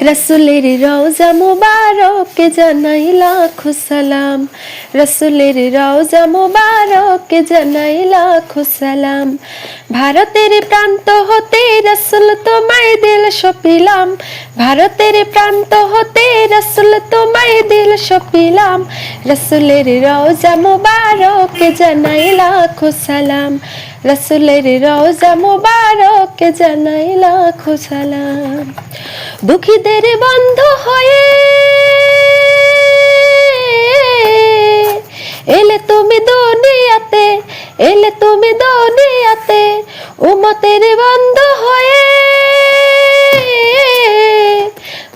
रसूलेर रौजा मुबारक জানাই লাখো সালাম। রসুলের রওজা মুবারক জানাই লাখো সালাম। ভারতের প্রান্ত হতে রসুল তোমায় দিল সপিলাম। ভারতের প্রান্ত হতে রসুল তোমায় দিল সপিলাম। রসুলের রওজা মুবারক জানাই লাখো সালাম। রসুলের রওজা মুবারক জানাই লাখো সালাম। দুঃখীদের বন্ধু হয়ে এলে তুমি দুনিয়াতে, এলে তুমি দুনিয়াতে, উম্মতের বন্ধু হয়ে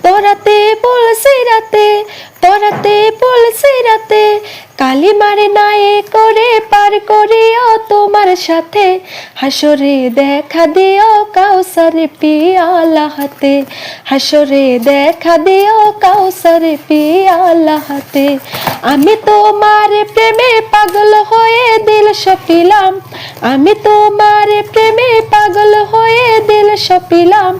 তোরাতে পুলসিরাতে, তোরাতে পুলসিরাতে কালিমার নায়ে করে পার করিও তোমার সাথে। হাসরে দেখা দিও কাউসার পিয়ালা হাতে। হাসরে দেখা দিও কাউসার পিয়ালা হাতে। আমি তোমার প্রেমে পাগল হয়ে দিল সপিলাম। আমি তোমার প্রেমে পাগল হয়ে দিল সপিলাম।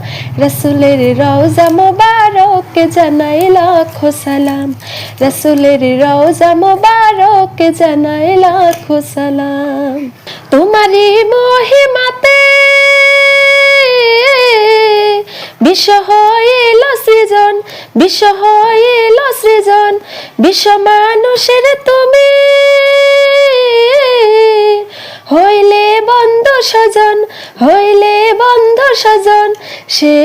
রসুলের রওজা মুবারক জানাই লাখো সালাম। রসুলের রওজা মুবারক জানাই লাখো সালাম। তোমারই মহিমাতে বিশ্ব হইল সৃজন, বিশ্ব হইল সৃজন, বিশ্ব মানুষের তুমি হইলে বন্ধু স্বজন, হইলে বন্ধু স্বজন। সে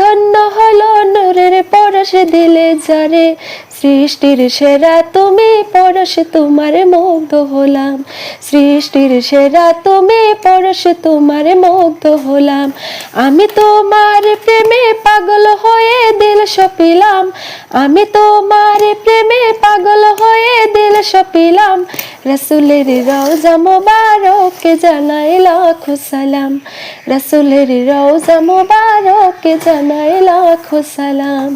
ধন্য হলো নূরের পরশ দিলে যারে। সৃষ্টির সেরা তুমি পরশে তোমার মুগ্ধ হলাম। সৃষ্টির সেরা তুমি পরশে তোমার মুগ্ধ হলাম। আমি তোমার প্রেমে পাগল হয়ে দিল সপিলাম। আমি তোমার প্রেমে পাগল হয়ে দিল সপিলাম। রসুলের রওজা মুবারক জানাই লাখো সালাম। রসুলের রওজা মুবারক জানাই লাখো সালাম।